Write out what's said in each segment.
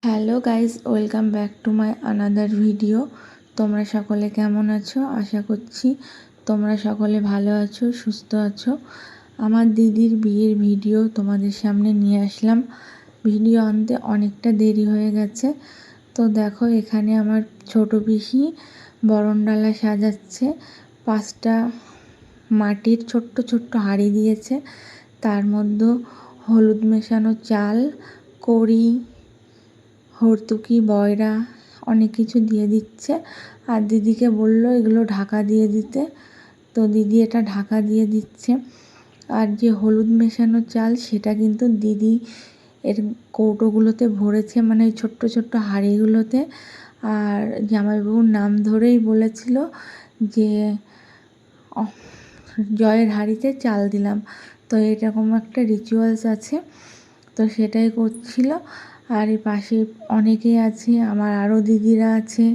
Hello guys, welcome back to my another video. তোমরা সকলে কেমন আছো? আশা করছি তোমরা সকলে ভালো আছো, সুস্থ আছো। আমার দিদির বিয়ের ভিডিও তোমাদের সামনে নিয়ে আসলাম। ভিডিও আনতে অনেকটা দেরি হয়ে গেছে। তো দেখো, এখানে আমার ছোট পিসি বরণডালা সাজাচ্ছে। 5টা মাটির ছোট্ট ছোট্ট হাঁড়ি দিয়েছে, তার মধ্যে হলুদ মেশানো চাল, কড়ি, হর্তুকি, বয়রা অনেক কিছু দিয়ে দিচ্ছে। আর দিদিকে বলল এগুলো ঢাকা দিয়ে দিতে, তো দিদি এটা ঢাকা দিয়ে দিচ্ছে। আর যে হলুদ মেশানো চাল সেটা কিন্তু দিদি এর কৌটোগুলোতে ভরেছে, মানে ওই ছোট্ট ছোট্ট হাঁড়িগুলোতে। আর জামাইবাবুর নাম ধরেই বলেছিল যে জয়ের হাঁড়িতে চাল দিলাম। তো এরকম একটা রিচুয়ালস আছে, তো সেটাই করছিল। আর এই পাশে অনেকেই আছে, আমার আরও দিদিরা আছে,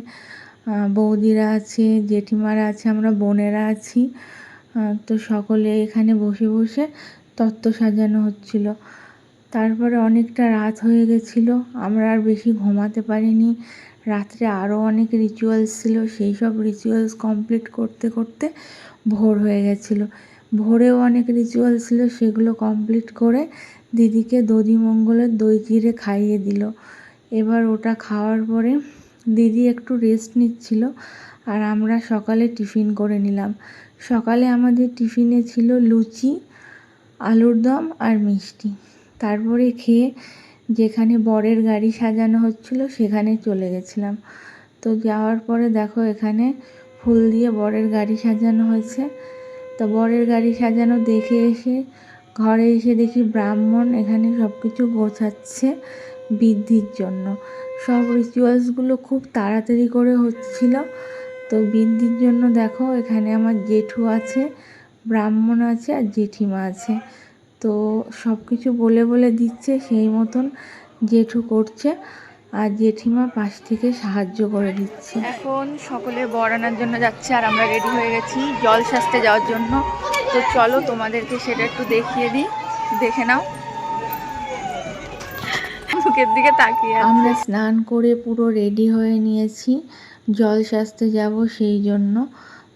বৌদিরা আছে, জেঠিমারা আছে, আমরা বোনেরা আছি। তো সকলে এখানে বসে বসে তত্ত্ব সাজানো হচ্ছিল। তারপরে অনেকটা রাত হয়ে গেছিলো, আমরা আর বেশি ঘুমাতে পারিনি। রাত্রে আরও অনেক রিচুয়ালস ছিল, সেই সব রিচুয়ালস কমপ্লিট করতে করতে ভোর হয়ে গেছিলো। ভোরেও অনেক রিচুয়াল ছিল, সেগুলো কমপ্লিট করে দিদিকে দধিমঙ্গলের দই চিড়ে খাইয়ে দিল। এবার ওটা খাওয়ার পরে দিদি একটু রেস্ট নিচ্ছিল, আর আমরা সকালে টিফিন করে নিলাম। সকালে আমাদের টিফিনে ছিল লুচি, আলুর দম আর মিষ্টি। তারপরে খেয়ে যেখানে বরের গাড়ি সাজানো হচ্ছিল সেখানে চলে গেছিলাম। তো যাওয়ার পরে দেখো, এখানে ফুল দিয়ে বরের গাড়ি সাজানো হয়েছে। তো বরের গাড়ি সাজানো দেখে এসে ঘরে এসে দেখি ব্রাহ্মণ এখানে সব কিছু গোছাচ্ছে বৃদ্ধির জন্য। সব রিচুয়ালসগুলো খুব তাড়াতাড়ি করে হচ্ছিল। তো বৃদ্ধির জন্য দেখো, এখানে আমার জেঠু আছে, ব্রাহ্মণ আছে আর জেঠিমা আছে। তো সব কিছু বলে বলে দিচ্ছে, সেই মতন জেঠু করছে আর জেঠিমা পাশ থেকে সাহায্য করে দিচ্ছে। এখন সকলে বর আনার জন্য যাচ্ছে, আর আমরা রেডি হয়ে গেছি জল সাজতে যাওয়ার জন্য। তো চলো তোমাদেরকে সেটা একটু দেখিয়ে দিই, দেখে নাও। মুখের দিকে তাকিয়ে আমরা স্নান করে পুরো রেডি হয়ে নিয়েছি, জল সাজতে যাব সেই জন্য।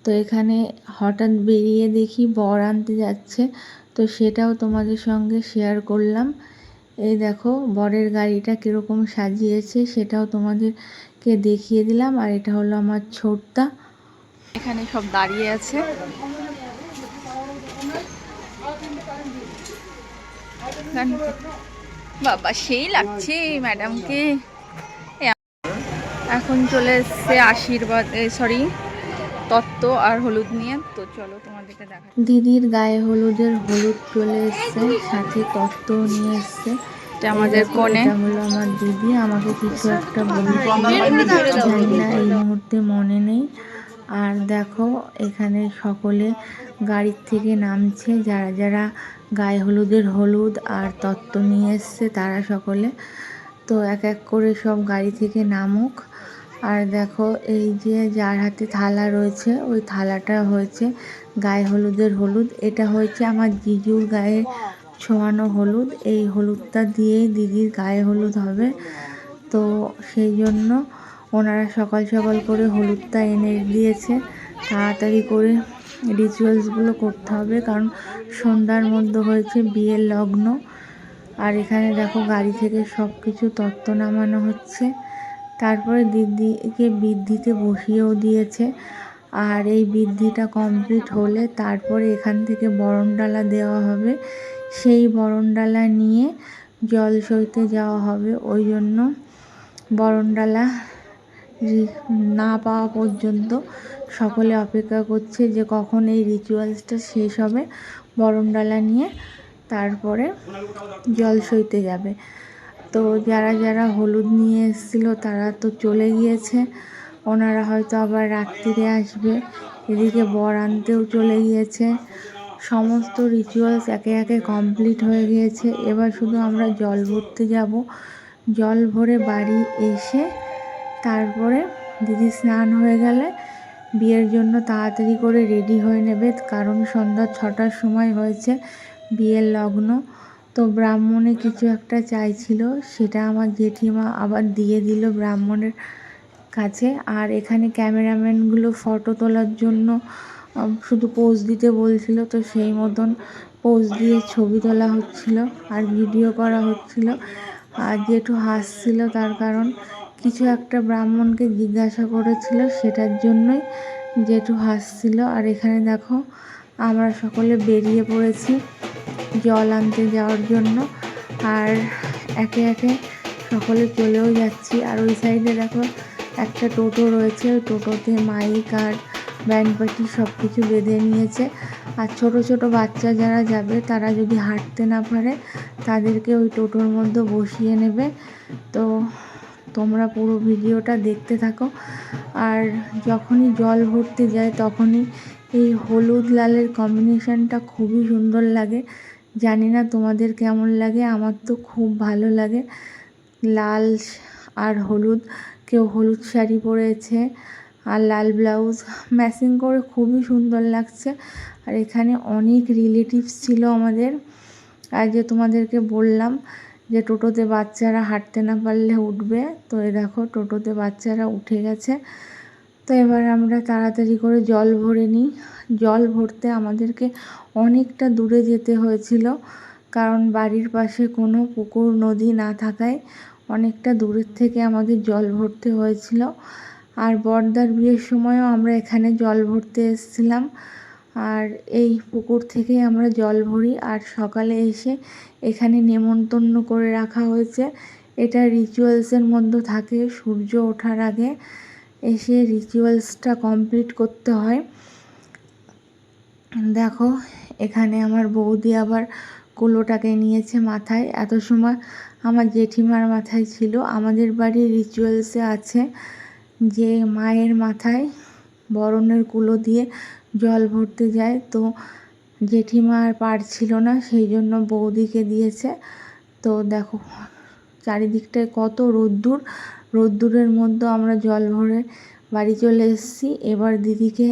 তো এখানে হঠাৎ বেরিয়ে দেখি বর আনতে যাচ্ছে, তো সেটাও তোমাদের সঙ্গে শেয়ার করলাম। এই দেখো বরের গাড়িটা কীরকম সাজিয়েছে, সেটাও তোমাদেরকে দেখিয়ে দিলাম। আর এটা হলো আমার ছোটদা, এখানে সব দাঁড়িয়ে আছে। বাবা সেই লাগছে ম্যাডামকে। এখন চলে এসছে আশীর্বাদ, তত্ত্ব আর হলুদ নিয়ে। তো চলো তোমাদেরকে দেখা। দিদির গায়ে হলুদের হলুদ চলে এসছে, সাথে তত্ত্ব নিয়ে এসছে। আমাদের কোণে হলো আমার দিদি, আমাকে কিছু একটা বলেছিল, জানি না এই মুহূর্তে মনে নেই। আর দেখো এখানে সকলে গাড়ির থেকে নামছে, যারা যারা গায়ে হলুদের হলুদ আর তত্ত্ব নিয়ে এসছে তারা সকলে। তো এক এক করে সব গাড়ি থেকে নামুক। আর দেখো এই যে যার হাতে থালা রয়েছে, ওই থালাটা হয়েছে গায়ে হলুদের হলুদ। এটা হয়েছে আমার জিজুর গায়ে ছোঁয়ানো হলুদ। এই হলুদটা দিয়েই দিদির গায়ে হলুদ হবে। তো সেই জন্য ওনারা সকাল সকাল করে হলুদটা এনে দিয়েছে। তাড়াতাড়ি করে রিচুয়ালসগুলো করতে হবে, কারণ সন্ধ্যার মধ্যে হয়েছে বিয়ের লগ্ন। আর এখানে দেখো গাড়ি থেকে সব কিছু তত্ত্ব নামানো হচ্ছে। তারপরে দিদিকে বৃদ্ধিতে বসিয়েও দিয়েছে। আর এই বৃদ্ধিটা কমপ্লিট হলে তারপরে এখান থেকে বরণডালা দেওয়া হবে। সেই বরণডালা নিয়ে জল সইতে যাওয়া হবে। ওই জন্য বরণডালা না পাওয়া পর্যন্ত সকলে অপেক্ষা করছে যে কখন এই রিচুয়ালসটা শেষ হবে। বরণডালা নিয়ে তারপরে জল সইতে যাবে। তো যারা যারা হলুদ নিয়ে এসেছিল তারা তো চলে গিয়েছে, ওনারা হয়তো আবার রাত্রিরে আসবে। এদিকে বর আনতেও চলে গিয়েছে। সমস্ত রিচুয়ালস একে একে কমপ্লিট হয়ে গিয়েছে। এবার শুধু আমরা জল ভরতে যাব। জল ভরে বাড়ি এসে তারপরে দিদি স্নান হয়ে গেলে বিয়ের জন্য তাড়াতাড়ি করে রেডি হয়ে নেবে, কারণ সন্ধ্যা 6টার সময় হয়েছে বিয়ের লগ্ন। তো ব্রাহ্মণে কিছু একটা চাইছিল, সেটা আমার জেঠিমা আবার দিয়ে দিল ব্রাহ্মণের কাছে। আর এখানে ক্যামেরাম্যানগুলো ফটো তোলার জন্য শুধু পোজ দিতে বলছিল, তো সেই মতন পোজ দিয়ে ছবি তোলা হচ্ছিল আর ভিডিও করা হচ্ছিল। আর জেঠু হাসছিল, তার কারণ কিছু একটা ব্রাহ্মণকে জিজ্ঞাসা করেছিল, সেটার জন্যই জেঠু হাসছিল। আর এখানে দেখো আমরা সকলে বেরিয়ে পড়েছি জল আনতে যাওয়ার জন্য, আর একে একে সকলে চলেও যাচ্ছি। আর ওই সাইডে দেখো একটা টোটো রয়েছে, ওই টোটোতে মাইক আর ব্যান্ড পার্টি সব কিছু বেঁধে নিয়েছে। আর ছোট ছোট বাচ্চা যারা যাবে, তারা যদি হাঁটতে না পারে তাদেরকে ওই টোটোর মধ্যে বসিয়ে নেবে। তো তোমরা পুরো ভিডিওটা দেখতে থাকো। আর যখনই জল ভরতে যায় তখনই এই হলুদ লালের কম্বিনেশনটা খুবই সুন্দর লাগে। জানি না তোমাদের কেমন লাগে, আমার তো খুব ভালো লাগে। লাল আর হলুদ, কেউ হলুদ শাড়ি পরেছে আর লাল ব্লাউজ ম্যাচিং করে, খুবই সুন্দর লাগছে। আর এখানে অনেক রিলেটিভস ছিল আমাদের। আর যে তোমাদেরকে বললাম যে টোটোতে বাচ্চারা হাঁটতে না পারলে উঠবে, তো এই দেখো টোটোতে বাচ্চারা উঠে গেছে। তো এবার আমরা তাড়াতাড়ি করে জল ভরে নিই। জল ভরতে আমাদেরকে অনেকটা দূরে যেতে হয়েছিল, কারণ বাড়ির পাশে কোনো পুকুর নদী না থাকায় অনেকটা দূরের থেকে আমাদের জল ভরতে হয়েছিল। আর বড়দার বিয়ের সময়ও আমরা এখানে জল ভরতে এসেছিলাম, আর এই পুকুর থেকেই আমরা জল ভরি। আর সকালে এসে এখানে নেমন্তন্ন করে রাখা হয়েছে। এটা রিচুয়ালসের মধ্যে থাকে, সূর্য ওঠার আগে এসে রিচুয়ালসটা কমপ্লিট করতে হয়। দেখো এখানে আমার বৌদি আবার কুলোটাকে নিয়েছে মাথায়। এত সময় আমার জেঠিমার মাথায় ছিল। আমাদের বাড়ির রিচুয়ালসে আছে যে মায়ের মাথায় বরণের কুলো দিয়ে জল ভরতে যায়। তো জেঠিমা আর পারছিল না, সেই জন্য বৌদিকে দিয়েছে। তো দেখো চারিদিকটায় কত রোদ্দুর, রোদ্দুরের মধ্যে আমরা জল ভরে বাড়ি চলে এসেছি। এবার দিদিকে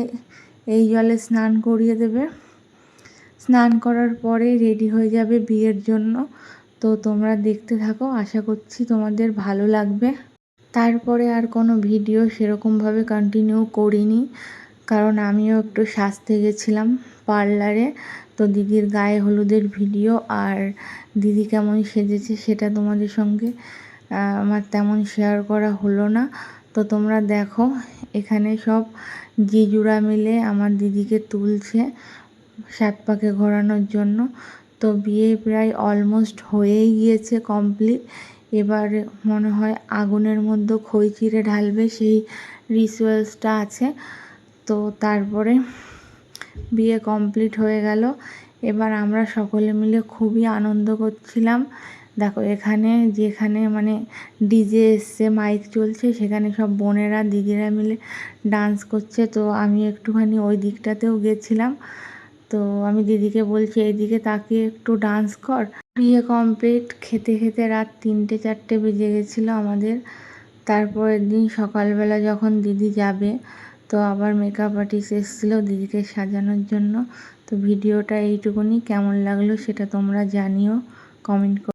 এই জলে স্নান করিয়ে দেবে। স্নান করার পরে রেডি হয়ে যাবে বিয়ের জন্য। তো তোমরা দেখতে থাকো, আশা করছি তোমাদের ভালো লাগবে। তারপরে আর কোনো ভিডিও সেরকমভাবে কন্টিনিউ করিনি, কারণ আমিও একটু সাজতে গেছিলাম পার্লারে। তো দিদির গায়ে হলুদের ভিডিও আর দিদি কেমন সেজেছে সেটা তোমাদের সঙ্গে আমার তেমন শেয়ার করা হলো না। তো তোমরা দেখো এখানে সব জিজুরা মিলে আমার দিদিকে তুলছে 7 পাকে ঘোরানোর জন্য। তো বিয়ে প্রায় অলমোস্ট হয়েই গিয়েছে কমপ্লিট। এবার মনে হয় আগুনের মধ্যে খই চিড়ে ঢালবে, সেই রিচুয়ালসটা আছে। তো তারপরে বিয়ে কমপ্লিট হয়ে গেল। এবার আমরা সকলে মিলে খুবই আনন্দ করছিলাম। দেখো এখানে যেখানে মানে ডিজে এসছে, মাইক চলছে, সেখানে সব বোনেরা দিদিরা মিলে ডান্স করছে। তো আমি একটুখানি ওই দিকটাতেও গেছিলাম। তো আমি দিদিকে বলছি এইদিকে তাকিয়ে একটু ডান্স কর। বিয়ে কমপ্লিট, খেতে খেতে রাত 3-4 বেজে গেছিলো আমাদের। তারপরের দিন সকালবেলা যখন দিদি যাবে, তো আবার মেকআপ আর্টিস্ট এসেছিলো দিদিকে সাজানোর জন্য। তো ভিডিওটা এইটুকুনি, কেমন লাগলো সেটা তোমরা জানিও কমেন্ট করে।